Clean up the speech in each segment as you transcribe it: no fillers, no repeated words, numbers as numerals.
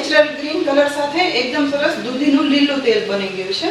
Natural green colour સાથે એકદમ સરસ દૂધીનું લીલું તેલ બની ગયું છે।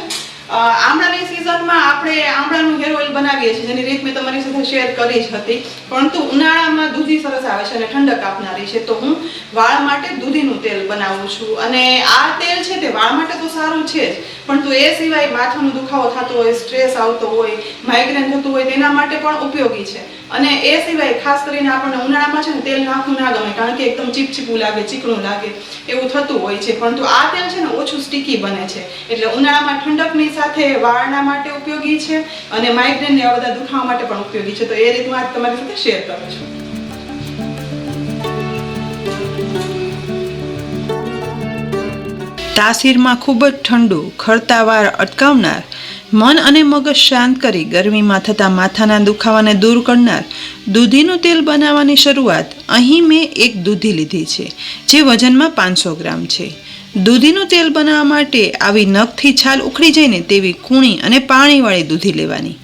આમળાની સિઝનમાં આપણે આમળાનું હેર ઓઇલ બનાવીએ છીએ, જેની રીત મેં તમારી સાથે શેર કરી જ હતી, પરંતુ ઉનાળામાં દૂધી સરસ આવે છે અને ઠંડક આપનારી છે, તો હું વાળ માટે દૂધીનું તેલ બનાવું છું। અને આ તેલ છે તે વાળ માટે તો સારું છે જ, પરંતુ એ સિવાય માથાનો દુખાવો થતો હોય, સ્ટ્રેસ આવતો હોય, માઇગ્રેન થતું હોય તેના માટે પણ ઉપયોગી છે। અને એ સિવાય ખાસ કરીને આપણને ઉનાળામાં છે ને તેલ નાખવું ના ગમે, કારણ કે એકદમ ચીપચીપું લાગે, ચીકણું લાગે એવું થતું હોય છે, પરંતુ આ તેલ છે ને ઓછું સ્ટીકી બને છે, એટલે ઉનાળામાં ઠંડકની સાથે વાળના માટે ઉપયોગી છે અને માઇગ્રેન ને આવા બધા દુખાવા માટે પણ ઉપયોગી છે। તો એ રીત હું આજ તમારી સાથે શેર કરું છું। તાસીરમાં ખૂબ જ ઠંડુ ખરતા વાળ અટકાવનાર, મન અને મગજ શાંત કરી ગરમીમાં થતા માથાના દુખાવાને દૂર કરનાર દૂધીનું તેલ બનાવવાની શરૂઆત અહીં મેં એક દૂધી લીધી છે, જે વજનમાં 500 ગ્રામ છે। દૂધીનું તેલ બનાવવા માટે આવી નખથી છાલ ઉખડી જાય ને તેવી કૂણી અને પાણીવાળી દૂધી લેવાની।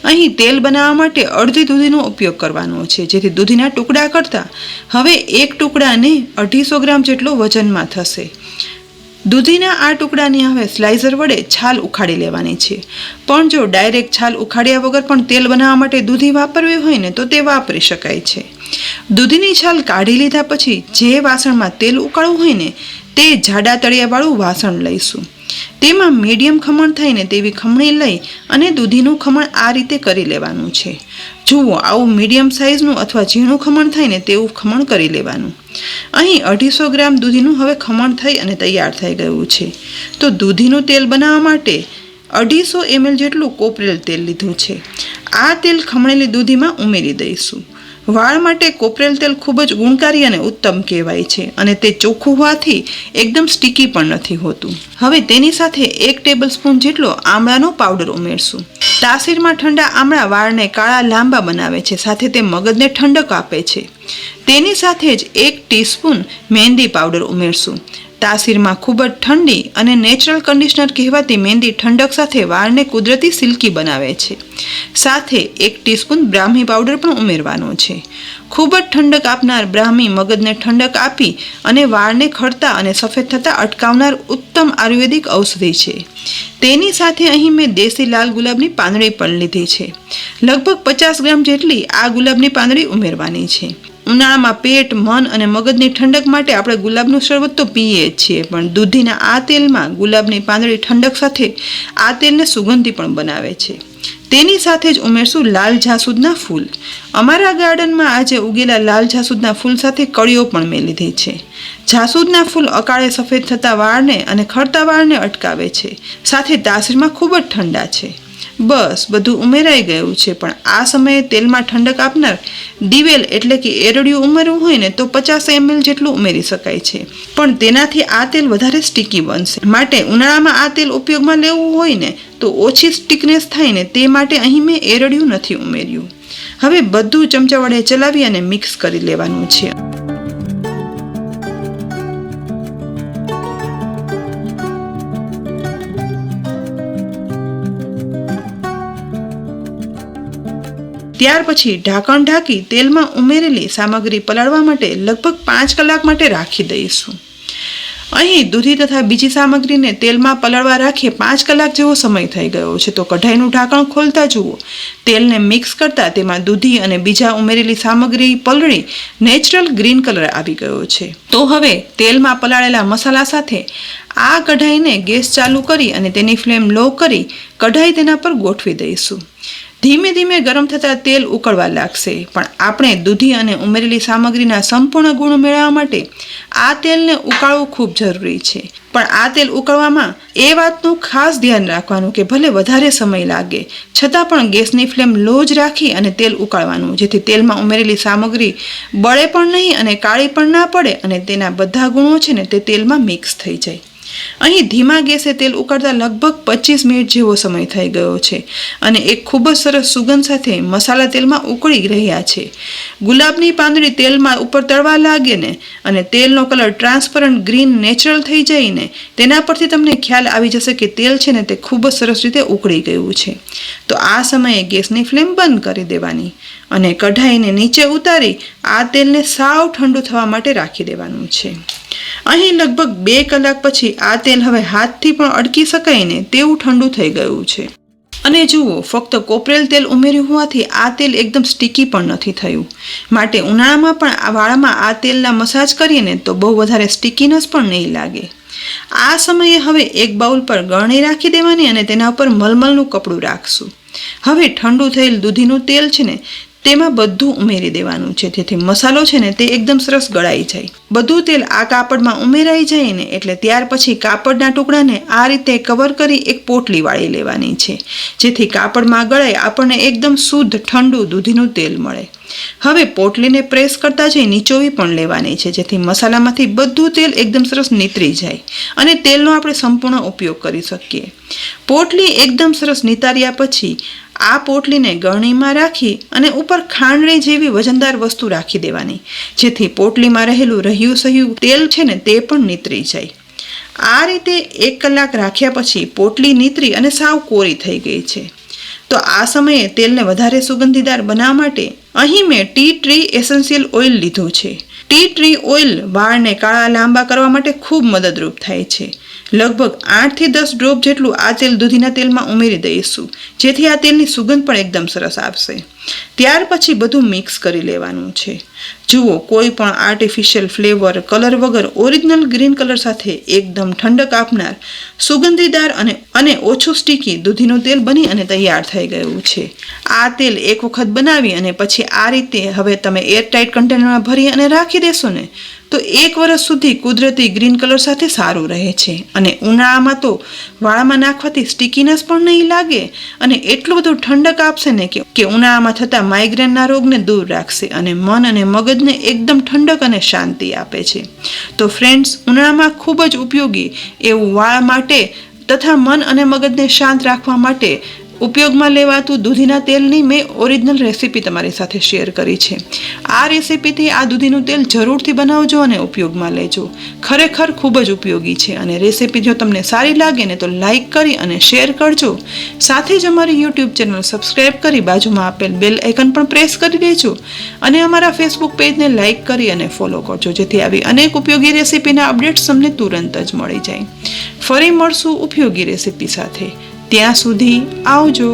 અહીં તેલ બનાવવા માટે અડધી દૂધીનો ઉપયોગ કરવાનો છે, જેથી દૂધીના ટુકડા કરતાં હવે એક ટુકડાને 250 ગ્રામ જેટલો વજનમાં થશે। દૂધીના આ ટુકડાની હવે સ્લાઇસર વડે છાલ ઉખાડી લેવાની છે, પણ જો ડાયરેક્ટ છાલ ઉખાડ્યા વગર પણ તેલ બનાવવા માટે દૂધી વાપરવી હોય ને તો તે વાપરી શકાય છે। દૂધીની છાલ કાઢી લીધા પછી જે વાસણમાં તેલ ઉકાળવું હોય ને તે જાડા તળિયાવાળું વાસણ લઈશું। તેમાં મીડિયમ ખમણ થાય ને તેવી ખમણી લઈ અને દૂધીનું ખમણ આ રીતે કરી લેવાનું છે। જુઓ, આવું મીડિયમ સાઇઝનું અથવા ઝીણું ખમણ થાય ને તેવું ખમણ કરી લેવાનું। અહીં 250 ગ્રામ દૂધીનું હવે ખમણ થઈ અને તૈયાર થઈ ગયું છે। તો દૂધીનું તેલ બનાવવા માટે 250 ml જેટલું કોપરેલ તેલ લીધું છે। આ તેલ ખમણેલી દૂધીમાં ઉમેરી દઈશું। વાળ માટે કોપરેલ તેલ ખૂબ જ ગુણકારી અને ઉત્તમ કહેવાય છે, અને તે ચોખ્ખું હોવાથી એકદમ સ્ટીકી પણ નથી હોતું। હવે તેની સાથે 1 ટેબલસ્પૂન જેટલો આમળાનો પાવડર ઉમેરશું। તાસીરમાં ઠંડા આમળા વાળને કાળા લાંબા બનાવે છે, સાથે તે મગજને ઠંડક આપે છે। તેની સાથે જ 1 ટીસ્પૂન મહેંદી પાવડર ઉમેરશું। તાસીરમાં ખૂબ જ ઠંડી અને નેચરલ કન્ડિશનર કહેવાતી મહેંદી ઠંડક સાથે વાળને કુદરતી સિલ્કી બનાવે છે। સાથે 1 ટીસ્પૂન બ્રાહ્મી પાવડર પણ ઉમેરવાનો છે। ખૂબ જ ઠંડક આપનાર બ્રાહ્મી મગજને ઠંડક આપી અને વાળને ખરતા અને સફેદ થતા અટકાવનાર ઉત્તમ આયુર્વેદિક ઔષધિ છે। તેની સાથે અહીં મેં દેશી લાલ ગુલાબની પાંદડી પણ લીધી છે। લગભગ 50 ગ્રામ જેટલી આ ગુલાબની પાંદડી ઉમેરવાની છે। ઉનાળામાં પેટ, મન અને મગજની ઠંડક માટે આપણે ગુલાબનું શરબત તો પીએ જ છીએ, પણ દૂધીના આ તેલમાં ગુલાબની પાંદડી ઠંડક સાથે આ તેલને સુગંધી પણ બનાવે છે। તેની સાથે જ ઉમેરશું લાલ જાસૂદના ફૂલ। અમારા ગાર્ડનમાં આજે ઉગેલા લાલ જાસૂદના ફૂલ સાથે કળીઓ પણ મેં લીધી છે। જાસૂદના ફૂલ અકાળે સફેદ થતા વાળને અને ખરતા વાળને અટકાવે છે, સાથે તાસીરમાં ખૂબ જ ઠંડા છે। બસ બધું ઉમેરાઈ ગયું છે, પણ આ સમયે તેલમાં ઠંડક આપનાર દિવેલ એટલે કે એરડિયું ઉમેરવું હોય ને તો 50 ml જેટલું ઉમેરી શકાય છે, પણ તેનાથી આ તેલ વધારે સ્ટીકી બનશે, માટે ઉનાળામાં આ તેલ ઉપયોગમાં લેવું હોય ને તો ઓછી સ્ટીકનેસ થાય ને તે માટે અહીં મેં એરડિયું નથી ઉમેર્યું। હવે બધું ચમચા વડે ચલાવી અને મિક્સ કરી લેવાનું છે। ત્યાર પછી ઢાંકણ ઢાંકી તેલમાં ઉમેરેલી સામગ્રી પલાળવા માટે લગભગ 5 કલાક માટે રાખી દઈશું। અહીં દૂધી તથા બીજી સામગ્રીને તેલમાં પલાળવા રાખીએ 5 કલાક જેવો સમય થઈ ગયો છે, તો કઢાઈનું ઢાંકણ ખોલતા જુઓ તેલને મિક્સ કરતા તેમાં દૂધી અને બીજા ઉમેરેલી સામગ્રી પલળી નેચરલ ગ્રીન કલર આવી ગયો છે। તો હવે તેલમાં પલાળેલા મસાલા સાથે આ કઢાઈને ગેસ ચાલુ કરી અને તેની ફ્લેમ લો કરી કઢાઈ તેના પર ગોઠવી દઈશું। ધીમે ધીમે ગરમ થતાં તેલ ઉકળવા લાગશે, પણ આપણે દૂધી અને ઉમેરેલી સામગ્રીના સંપૂર્ણ ગુણ મેળવવા માટે આ તેલને ઉકાળવું ખૂબ જરૂરી છે। પણ આ તેલ ઉકળવામાં એ વાતનું ખાસ ધ્યાન રાખવાનું કે ભલે વધારે સમય લાગે છતાં પણ ગેસની ફ્લેમ લો જ રાખી અને તેલ ઉકાળવાનું, જેથી તેલમાં ઉમેરેલી સામગ્રી બળે પણ નહીં અને કાળી પણ ના પડે અને તેના બધા ગુણો છે ને તે તેલમાં મિક્સ થઈ જાય। અહીં ધીમા ગેસે તેલ ઉકળતા લગભગ 25 મિનિટ જેવો સમય થઈ ગયો છે અને એક ખૂબ જ સરસ સુગંધ સાથે મસાલા તેલમાં ઉકળી રહ્યા છે। ગુલાબની પાંદડી તેલમાં ઉપર તળવા લાગે ને અને તેલનો કલર ટ્રાન્સપરન્ટ ગ્રીન નેચરલ થઈ જાય ને તેના પરથી તમને ખ્યાલ આવી જશે કે તેલ છે ને તે ખૂબ જ સરસ રીતે ઉકળી ગયું છે। તો આ સમયે ગેસની ફ્લેમ બંધ કરી દેવાની અને કઢાઈને નીચે ઉતારી આ તેલને સાવ ઠંડુ થવા માટે રાખી દેવાનું છે. અહીં લગભગ 2 કલાક પછી આ તેલ હવે હાથથી પણ અડકી શકાય ને તેવું ઠંડુ થઈ ગયું છે. અને જુઓ, ફક્ત કોપરેલ તેલ ઉમેર્યું હોવાથી આ તેલ એકદમ સ્ટીકી પણ નથી થયું. માટે ઉનાળામાં પણ વાળમાં આ તેલના મસાજ કરીએ ને તો બહુ વધારે સ્ટીકીનેસ પણ નહીં લાગે. આ સમયે હવે એક બાઉલ પર ગળણી રાખી દેવાની અને તેના ઉપર મલમલનું કપડું રાખશું. હવે ઠંડુ થયેલ દૂધીનું તેલ છે ને તેમાં બધું ઉમેરી દેવાનું છે, જેથી મસાલો છે ને તે એકદમ સરસ ગળાઈ જાય. બધું તેલ આ કાપડમાં ઉમેરાઈ જાય ને એટલે ત્યાર પછી કાપડના ટુકડાને આ રીતે કવર કરી એક પોટલી વાળી લેવાની છે, જેથી કાપડમાં ગળાઈ આપણને એકદમ શુદ્ધ ઠંડુ દૂધીનું તેલ મળે. હવે પોટલીને પ્રેસ કરતા જઈ નીચોવી પણ લેવાની છે, જેથી મસાલામાંથી બધું તેલ એકદમ સરસ નીતરી જાય અને તેલનો આપણે સંપૂર્ણ ઉપયોગ કરી શકીએ. પોટલી એકદમ સરસ નીતાર્યા પછી આ પોટલીને ગળણીમાં રાખી અને ઉપર ખાંડણી જેવી વજનદાર વસ્તુ રાખી દેવાની, જેથી પોટલીમાં રહેલું રહ્યું સહ્યું તેલ છે ને તે પણ નીતરી જાય. આ રીતે 1 કલાક રાખ્યા પછી પોટલી નીતરી અને સાવ કોરી થઈ ગઈ છે. તો આ સમયે તેલને વધારે સુગંધીદાર બનાવવા માટે અહીં મેં ટી ટ્રી એસેન્શિયલ ઓઇલ લીધું છે. ટી ટ્રી ઓઇલ વાળને કાળા લાંબા કરવા માટે ખૂબ મદદરૂપ થાય છે. લગભગ 8 થી 10 ડ્રોપ જેટલું આ તેલ દૂધીના તેલમાં ઉમેરી દઈશું, જેથી આ તેલની સુગંધ પણ એકદમ સરસ આવશે. ત્યાર પછી બધું મિક્સ કરી લેવાનું છે. જુઓ, કોઈ પણ આર્ટિફિશિયલ ફ્લેવર કલર વગર ઓરિજિનલ ગ્રીન કલર સાથે એકદમ ઠંડક આપનાર સુગંધીદાર અને ઓછું સ્ટીકી દૂધીનું તેલ બની અને તૈયાર થઈ ગયું છે. આ તેલ એક વખત બનાવી અને પછી આ રીતે હવે તમે એરટાઇટ કન્ટેનરમાં ભરી અને રાખી દેશો ને તો 1 વર્ષ સુધી કુદરતી ગ્રીન કલર સાથે સારું રહે છે. અને ઉનાળામાં તો વાળામાં નાખવાથી સ્ટીકીનેસ પણ નહીં લાગે અને એટલું બધું ઠંડક આપશે ને કે ઉનાળામાં થતા માઇગ્રેનના રોગને દૂર રાખશે અને મન અને મગજને એકદમ ઠંડક અને શાંતિ આપે છે. તો ફ્રેન્ડ્સ, ઉનાળામાં ખૂબ જ ઉપયોગી એવું વાળ માટે તથા મન અને મગજને શાંત રાખવા માટે ઉપયોગમાં લેવાતું દૂધીના તેલની મેં ઓરિજિનલ રેસીપી તમારી સાથે શેર કરી છે. આ રેસીપીથી આ દૂધીનું તેલ જરૂરથી બનાવજો અને ઉપયોગમાં લેજો. ખરેખર ખૂબ જ ઉપયોગી છે. અને રેસીપી જો તમને સારી લાગે ને તો લાઈક કરી અને શેર કરજો. સાથે જ અમારી યુટ્યુબ ચેનલ સબસ્ક્રાઈબ કરી બાજુમાં આપેલ બેલ આઇકન પણ પ્રેસ કરી દેજો અને અમારા ફેસબુક પેજને લાઈક કરી અને ફોલો કરજો, જેથી આવી અનેક ઉપયોગી રેસીપીના અપડેટ્સ તમને તુરંત જ મળી જાય. ફરી મળશું ઉપયોગી રેસીપી સાથે. ત્યાં સુધી આવજો.